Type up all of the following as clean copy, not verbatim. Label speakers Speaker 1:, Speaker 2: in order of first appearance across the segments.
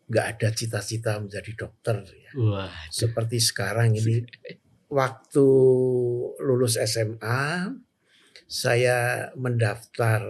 Speaker 1: nggak ada cita-cita menjadi dokter ya.
Speaker 2: Waduh.
Speaker 1: Seperti sekarang ini, waktu lulus SMA, saya mendaftar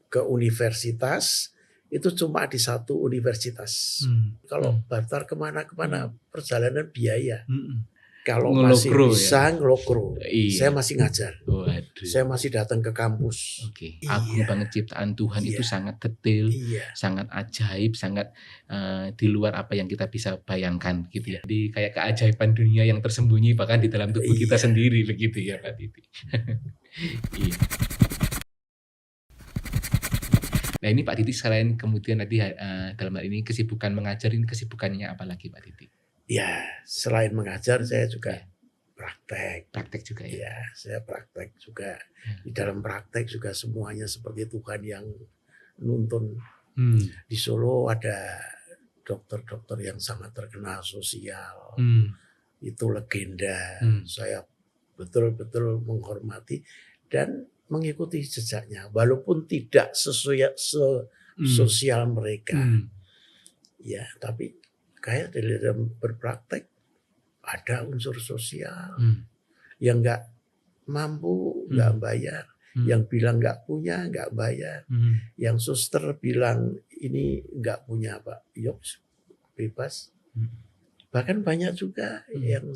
Speaker 1: ke universitas, itu cuma di satu universitas. Kalau daftar kemana-kemana, perjalanan biaya. Kalau masih
Speaker 2: Ngelokro
Speaker 1: bisa
Speaker 2: ya.
Speaker 1: ngelokro, saya
Speaker 2: Iya.
Speaker 1: masih ngajar.
Speaker 2: Waduh.
Speaker 1: Saya masih datang ke kampus.
Speaker 2: Oke, agung banget ciptaan Tuhan itu sangat detail,
Speaker 1: Iya.
Speaker 2: sangat ajaib, sangat di luar apa yang kita bisa bayangkan gitu ya. Jadi kayak keajaiban dunia yang tersembunyi bahkan di dalam tubuh kita
Speaker 1: Iya.
Speaker 2: sendiri begitu ya Pak Titi. Iya. Nah ini Pak Titi selain kemudian tadi dalam hal ini kesibukan mengajar, ini kesibukannya apa lagi Pak Titi?
Speaker 1: Ya, selain mengajar saya juga praktek.
Speaker 2: Praktek juga ya.
Speaker 1: Ya, saya praktek juga. Di dalam praktek juga semuanya seperti Tuhan yang nuntun. Di Solo ada dokter-dokter yang sangat terkenal sosial. Itu legenda. Saya betul-betul menghormati dan mengikuti jejaknya. Walaupun tidak sesuai sosial mereka. Ya, tapi kayak dalam berpraktek ada unsur sosial. Yang nggak mampu nggak bayar. Yang bilang nggak punya nggak bayar. Yang suster bilang ini nggak punya Pak, yuk bebas. Bahkan banyak juga yang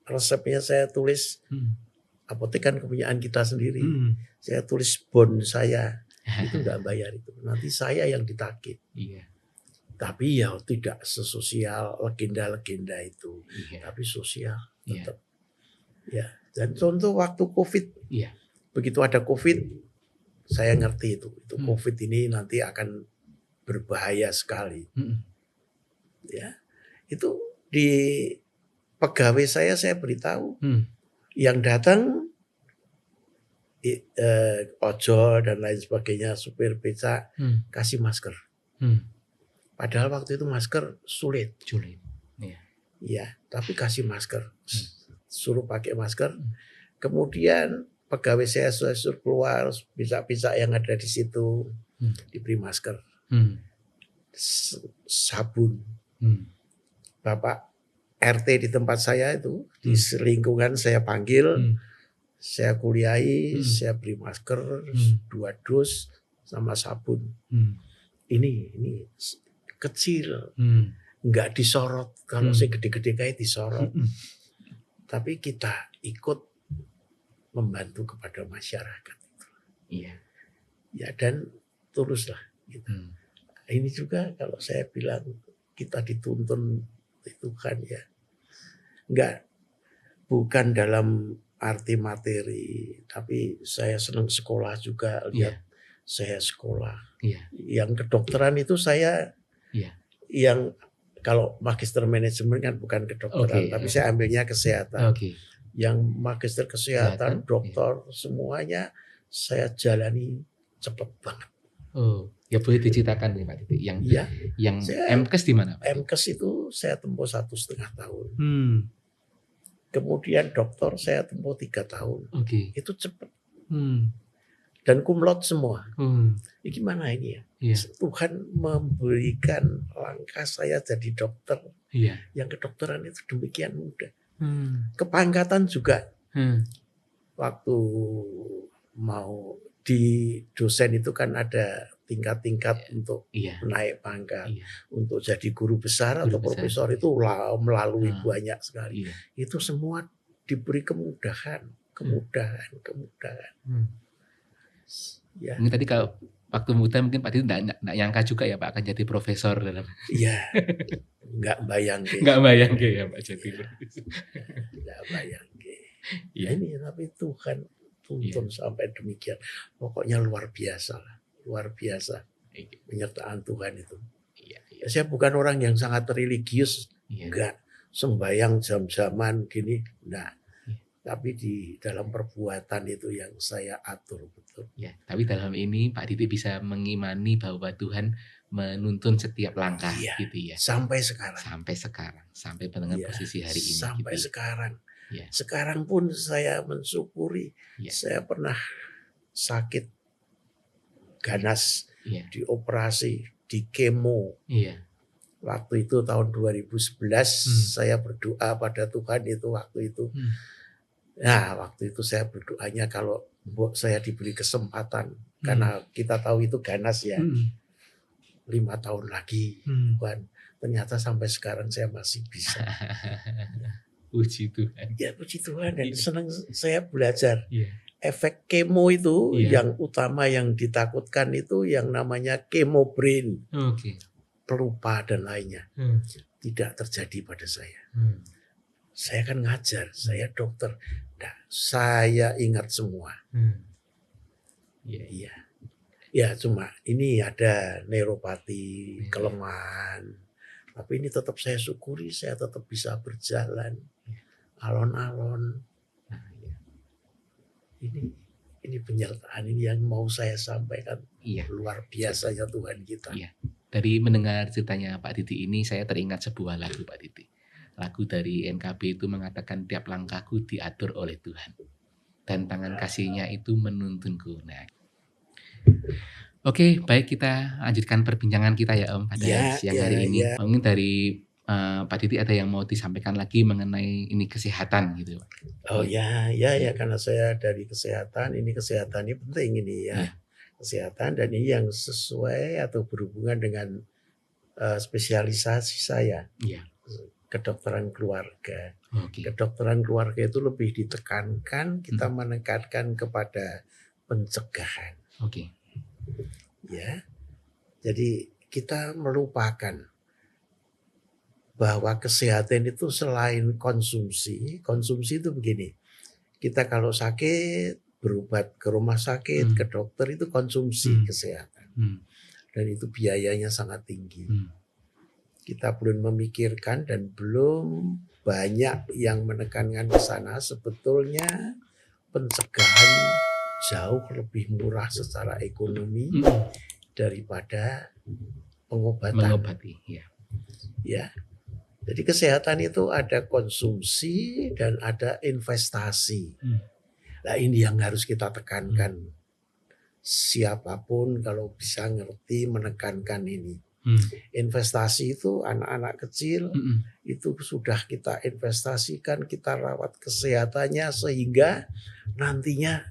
Speaker 1: resepnya saya tulis, apotek kan kepunyaan kita sendiri. Saya tulis bon saya, itu nggak bayar itu. Nanti saya yang ditagih.
Speaker 2: Iya.
Speaker 1: Tapi ya tidak sesosial legenda-legenda itu. Tapi sosial tetap. Ya. Dan contoh waktu COVID. Begitu ada COVID, saya ngerti itu. COVID ini nanti akan berbahaya sekali. Ya. Itu di pegawai saya beritahu. Yang datang ojol dan lain sebagainya, supir beca, kasih masker. Padahal waktu itu masker sulit. Ya, tapi kasih masker. Suruh pakai masker. Kemudian pegawai saya suruh keluar, bisa-bisa yang ada di situ diberi masker. Sabun. Bapak RT di tempat saya itu, di lingkungan saya panggil, saya kuliahi, saya beri masker 2 dus sama sabun. Ini kecil, nggak disorot. Kalau saya gede-gede kayak disorot. Tapi kita ikut membantu kepada masyarakat. Iya. Ya, dan tuluslah. Gitu. Ini juga kalau saya bilang kita dituntun Tuhan ya. Bukan dalam arti materi, tapi saya senang sekolah juga, lihat saya sekolah. Yang kedokteran itu saya yang kalau magister manajemen kan bukan kedokteran, tapi saya ambilnya kesehatan. Yang magister kesehatan, dokter, semuanya saya jalani cepat banget.
Speaker 2: Ya boleh diceritakan nih Pak Titi. Yang MKes di mana?
Speaker 1: MKes itu saya tempuh 1,5 tahun. Kemudian dokter saya tempuh 3 tahun. Itu cepat. Dan cum laude semua. Ini gimana ini ya? Tuhan memberikan langkah saya jadi dokter. Yang kedokteran itu demikian mudah. Kepangkatan juga. Waktu mau di dosen itu kan ada tingkat-tingkat untuk naik pangkat. Untuk jadi guru besar atau profesor itu melalui banyak sekali. Itu semua diberi kemudahan.
Speaker 2: Ya. Ini tadi kalau waktu muda mungkin Pak Titi enggak nyangka juga ya Pak akan jadi profesor dalam.
Speaker 1: Iya. Enggak bayang
Speaker 2: ya Pak Jati.
Speaker 1: Enggak bayang. Ya. Ini tapi Tuhan tuntun sampai demikian. Pokoknya luar biasa lah. Luar biasa. Penyertaan Tuhan itu. Saya bukan orang yang sangat religius. Enggak. Sembayang jam-jaman gini. Enggak. Tapi di dalam perbuatan itu yang saya atur betul.
Speaker 2: Ya, tapi dalam ini Pak Titi bisa mengimani bahwa Tuhan menuntun setiap langkah gitu ya.
Speaker 1: Sampai sekarang.
Speaker 2: Sampai dengan posisi hari ini.
Speaker 1: Sampai
Speaker 2: gitu.
Speaker 1: sekarang. Sekarang pun saya mensyukuri. Saya pernah sakit ganas, dioperasi, di kemo. Waktu itu tahun 2011 saya berdoa pada Tuhan itu waktu itu. Nah, waktu itu saya berdoanya kalau saya diberi kesempatan, karena kita tahu itu ganas ya, 5 tahun lagi, Tuhan. Ternyata sampai sekarang saya masih bisa.
Speaker 2: Puji Tuhan.
Speaker 1: Ya puji Tuhan, dan senang saya belajar. Efek kemo itu yang utama yang ditakutkan itu yang namanya kemo brain, pelupa dan lainnya. Tidak terjadi pada saya. Saya kan ngajar, saya dokter. Nah, saya ingat semua. Iya. Ya cuma ini ada neuropati, kelemahan. Tapi ini tetap saya syukuri, saya tetap bisa berjalan alon-alon. Ini penyertaan ini yang mau saya sampaikan. Luar biasanya Tuhan kita.
Speaker 2: Dari mendengar ceritanya Pak Didi ini, saya teringat sebuah lagu Pak Didi. Lagu dari NKB itu mengatakan tiap langkahku diatur oleh Tuhan. Dan tangan kasih-Nya itu menuntunku. Nah, oke, baik, kita lanjutkan perbincangan kita ya Om pada siang hari ini. Mungkin dari Pak Didi ada yang mau disampaikan lagi mengenai ini kesehatan gitu.
Speaker 1: Oh ya, karena saya dari kesehatan, ini penting ini ya. Kesehatan, dan ini yang sesuai atau berhubungan dengan spesialisasi saya. Kedokteran keluarga. Kedokteran keluarga itu lebih ditekankan, kita menekankan kepada pencegahan. Ya. Jadi kita melupakan bahwa kesehatan itu selain konsumsi itu begini. Kita kalau sakit berobat ke rumah sakit, ke dokter itu konsumsi kesehatan. Dan itu biayanya sangat tinggi. Kita belum memikirkan dan belum banyak yang menekankan ke sana. Sebetulnya pencegahan jauh lebih murah secara ekonomi daripada pengobatan.
Speaker 2: Mengobati,
Speaker 1: ya. Jadi kesehatan itu ada konsumsi dan ada investasi. Nah ini yang harus kita tekankan. Siapapun kalau bisa ngerti menekankan ini. Investasi itu anak-anak kecil itu sudah kita investasikan, kita rawat kesehatannya sehingga nantinya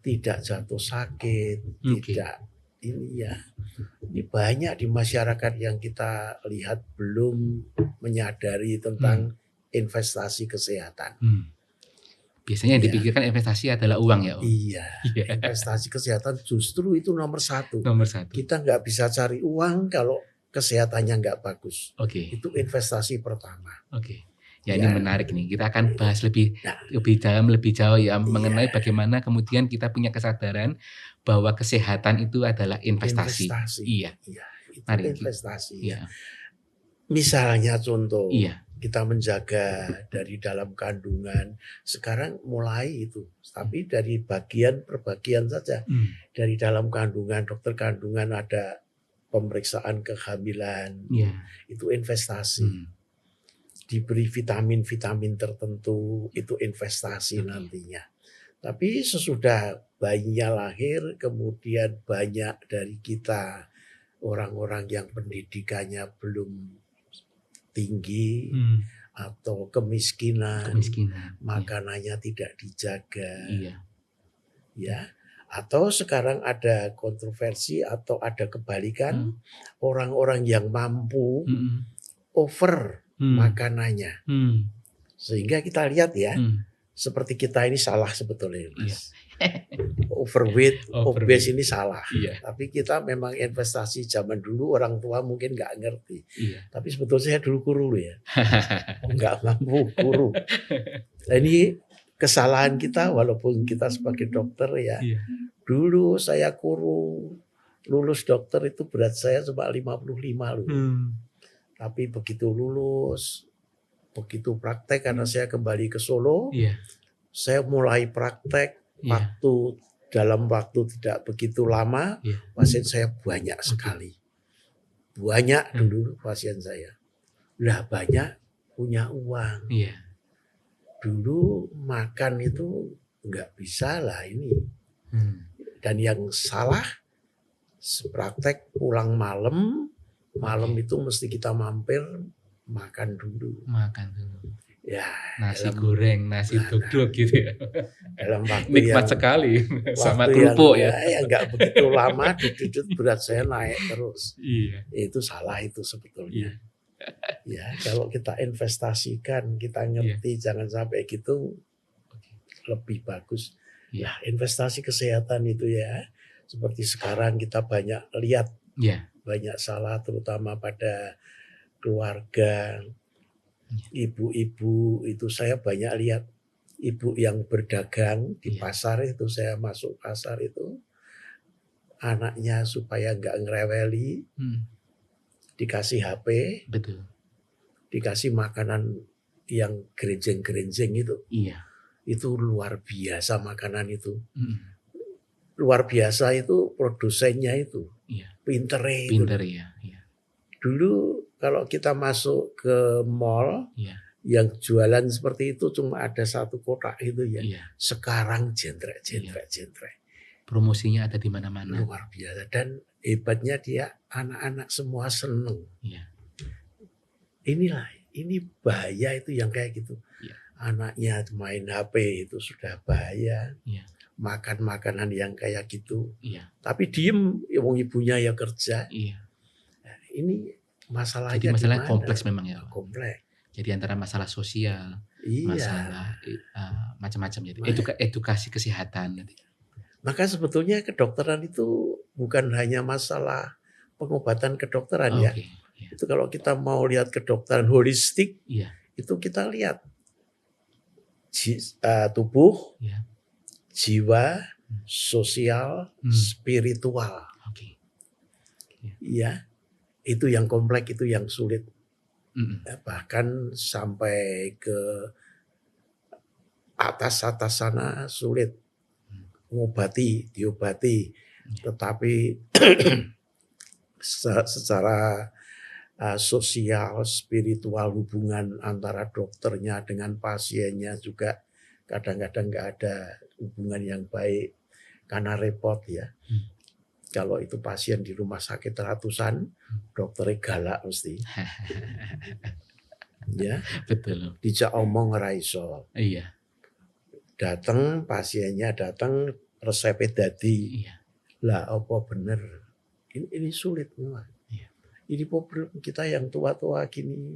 Speaker 1: tidak jatuh sakit, tidak ini ya. Ini banyak di masyarakat yang kita lihat belum menyadari tentang investasi kesehatan.
Speaker 2: Biasanya yang dipikirkan investasi adalah uang ya Om?
Speaker 1: Iya, investasi kesehatan justru itu nomor satu. Kita nggak bisa cari uang kalau kesehatannya nggak bagus. Itu investasi pertama.
Speaker 2: Ya ini menarik nih. Kita akan bahas lebih dalam, lebih jauh ya mengenai bagaimana kemudian kita punya kesadaran bahwa kesehatan itu adalah investasi.
Speaker 1: Itu investasi. Misalnya contoh, kita menjaga dari dalam kandungan. Sekarang mulai itu, tapi dari bagian per bagian saja. Dari dalam kandungan, dokter kandungan ada pemeriksaan kehamilan. Itu investasi. Diberi vitamin-vitamin tertentu, itu investasi nantinya. Tapi sesudah bayinya lahir, kemudian banyak dari kita orang-orang yang pendidikannya belum tinggi atau kemiskinan. Makanannya tidak dijaga. Ya. Atau sekarang ada kontroversi atau ada kebalikan, orang-orang yang mampu over makanannya. Sehingga kita lihat ya, seperti kita ini salah sebetulnya Mas. Overweight, obese ini salah. Tapi kita memang investasi zaman dulu orang tua mungkin nggak ngerti. Tapi sebetulnya saya dulu kuru ya. Nggak mampu kuru. Nah ini kesalahan kita walaupun kita sebagai dokter ya. Dulu saya kuru, lulus dokter itu berat saya cuma 55 loh. Tapi begitu lulus, begitu praktek karena saya kembali ke Solo, saya mulai praktek dalam waktu tidak begitu lama, pasien saya banyak sekali. Banyak dulu pasien saya. Lah banyak punya uang. Dulu makan itu nggak bisa lah ini. Dan yang salah, praktek pulang malam, Malam itu mesti kita mampir makan dulu.
Speaker 2: Makan dulu.
Speaker 1: Ya,
Speaker 2: Nasi goreng, nasi duduk gitu ya.
Speaker 1: Dalam waktu
Speaker 2: Nikmat
Speaker 1: yang
Speaker 2: sekali sama
Speaker 1: waktu
Speaker 2: kerupuk
Speaker 1: yang,
Speaker 2: ya.
Speaker 1: yang nggak begitu lama duduk berat saya naik terus.
Speaker 2: Iya.
Speaker 1: Itu salah itu sebetulnya.
Speaker 2: Iya.
Speaker 1: Ya, kalau kita investasikan, kita ngerti jangan sampai gitu, lebih bagus.
Speaker 2: Iya.
Speaker 1: Nah, investasi kesehatan itu ya, seperti sekarang kita banyak lihat,
Speaker 2: Iya.
Speaker 1: banyak salah terutama pada keluarga, ibu-ibu itu saya banyak lihat ibu yang berdagang di pasar itu, saya masuk pasar itu, anaknya supaya nggak ngereweli, dikasih HP,
Speaker 2: Betul.
Speaker 1: dikasih makanan yang gerenjeng-gerenjeng itu.
Speaker 2: Iya.
Speaker 1: Itu luar biasa makanan itu. Luar biasa itu produsennya itu.
Speaker 2: Iya.
Speaker 1: Pinter
Speaker 2: ya. Iya.
Speaker 1: Dulu kalau kita masuk ke mall, yang jualan seperti itu cuma ada satu kotak itu ya.
Speaker 2: Iya.
Speaker 1: Sekarang jentrek.
Speaker 2: Promosinya ada di mana-mana.
Speaker 1: Luar biasa, dan hebatnya dia anak-anak semua seneng.
Speaker 2: Iya.
Speaker 1: Ini bahaya itu yang kayak gitu.
Speaker 2: Iya.
Speaker 1: Anaknya main HP itu sudah bahaya.
Speaker 2: Iya.
Speaker 1: Makan makanan yang kayak gitu.
Speaker 2: Iya.
Speaker 1: Tapi diem, ibunya ya kerja.
Speaker 2: Iya.
Speaker 1: Nah, ini masalahnya.
Speaker 2: Jadi masalah kompleks memang ya.
Speaker 1: Kompleks.
Speaker 2: Jadi antara masalah sosial, masalah macam-macam. Jadi edukasi kesehatan.
Speaker 1: Maka sebetulnya kedokteran itu bukan hanya masalah pengobatan kedokteran ya. Itu kalau kita mau lihat kedokteran holistik, itu kita lihat tubuh, jiwa, sosial, spiritual. Ya, itu yang kompleks, itu yang sulit. Bahkan sampai ke atas sana sulit. Diobati, tetapi secara sosial, spiritual, hubungan antara dokternya dengan pasiennya juga kadang-kadang nggak ada hubungan yang baik karena repot ya. Kalau itu pasien di rumah sakit ratusan, dokternya galak mesti. Ya,
Speaker 2: betul.
Speaker 1: Dijak omong ora iso.
Speaker 2: Iya.
Speaker 1: Datang pasiennya datang, resepnya dadi.
Speaker 2: Iya.
Speaker 1: Lah apa bener? Ini sulit memang.
Speaker 2: Iya.
Speaker 1: Ini problem kita yang tua-tua gini,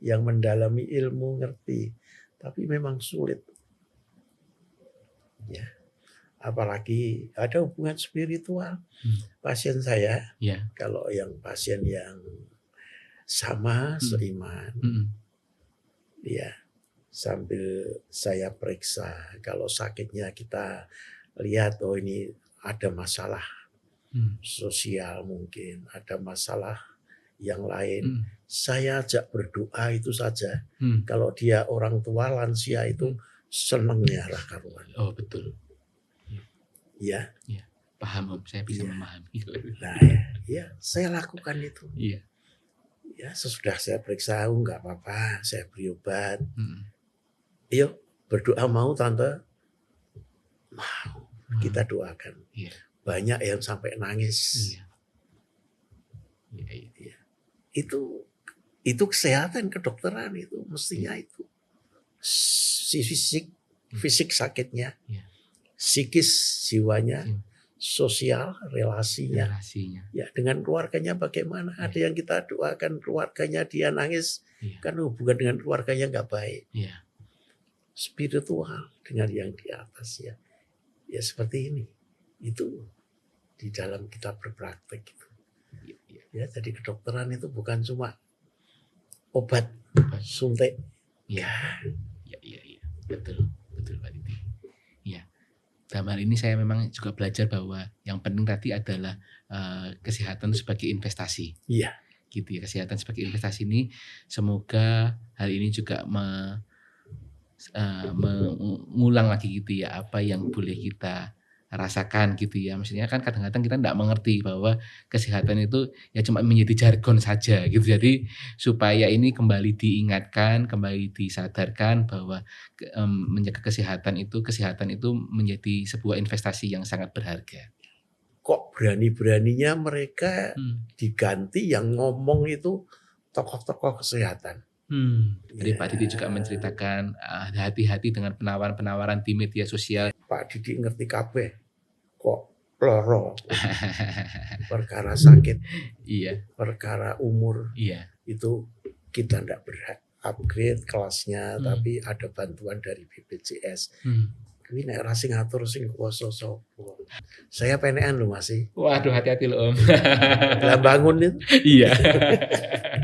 Speaker 1: yang mendalami ilmu ngerti, tapi memang sulit. Ya. Apalagi ada hubungan spiritual. Pasien saya, kalau yang pasien yang sama seiman, ya sambil saya periksa, kalau sakitnya kita lihat, oh ini ada masalah sosial mungkin, ada masalah yang lain. Saya ajak berdoa itu saja. Kalau dia orang tua lansia itu senengnya lah karuan.
Speaker 2: Oh betul.
Speaker 1: Ya.
Speaker 2: Paham Om, saya bisa memahami.
Speaker 1: Nah, ya saya lakukan itu.
Speaker 2: Iya.
Speaker 1: Ya sesudah saya periksa, nggak apa-apa, saya beri obat. Yuk berdoa mau tante? Mau. Kita doakan.
Speaker 2: Iya.
Speaker 1: Banyak yang sampai nangis.
Speaker 2: Iya.
Speaker 1: Itu kesehatan kedokteran itu mestinya itu. Si fisik sakitnya, psikis jiwanya, sosial relasinya. Ya dengan keluarganya bagaimana? Ada yang kita doakan keluarganya dia nangis, kan hubungan dengan keluarganya nggak baik. Spiritual dengan yang di atas ya. Ya seperti ini. Itu di dalam kita berpraktek itu. Ya jadi kedokteran itu bukan cuma obat suntik.
Speaker 2: Iya. Betul Pak Didi. Iya. Dalam hal ini saya memang juga belajar bahwa yang penting tadi adalah kesehatan sebagai investasi.
Speaker 1: Iya.
Speaker 2: Gitu ya, kesehatan sebagai investasi ini semoga hal ini juga mengulang lagi gitu ya apa yang boleh kita rasakan gitu ya. Maksudnya kan kadang-kadang kita tidak mengerti bahwa kesehatan itu ya cuma menjadi jargon saja gitu. Jadi supaya ini kembali diingatkan, kembali disadarkan bahwa menjaga kesehatan itu menjadi sebuah investasi yang sangat berharga.
Speaker 1: kok berani-beraninya mereka diganti yang ngomong itu tokoh-tokoh kesehatan.
Speaker 2: Jadi Pak Didi juga menceritakan hati-hati dengan penawaran-penawaran di media sosial.
Speaker 1: Pak Didi ngerti kabeh kok loro perkara sakit,
Speaker 2: Iya,
Speaker 1: perkara umur,
Speaker 2: iya.
Speaker 1: itu kita tidak berhak upgrade kelasnya, tapi ada bantuan dari BPJS. Ini nek ra sing ngatur sing kuwasa sapa. Saya PNN loh masih.
Speaker 2: Waduh, hati-hati loh Om.
Speaker 1: Lah bangun itu.
Speaker 2: Iya.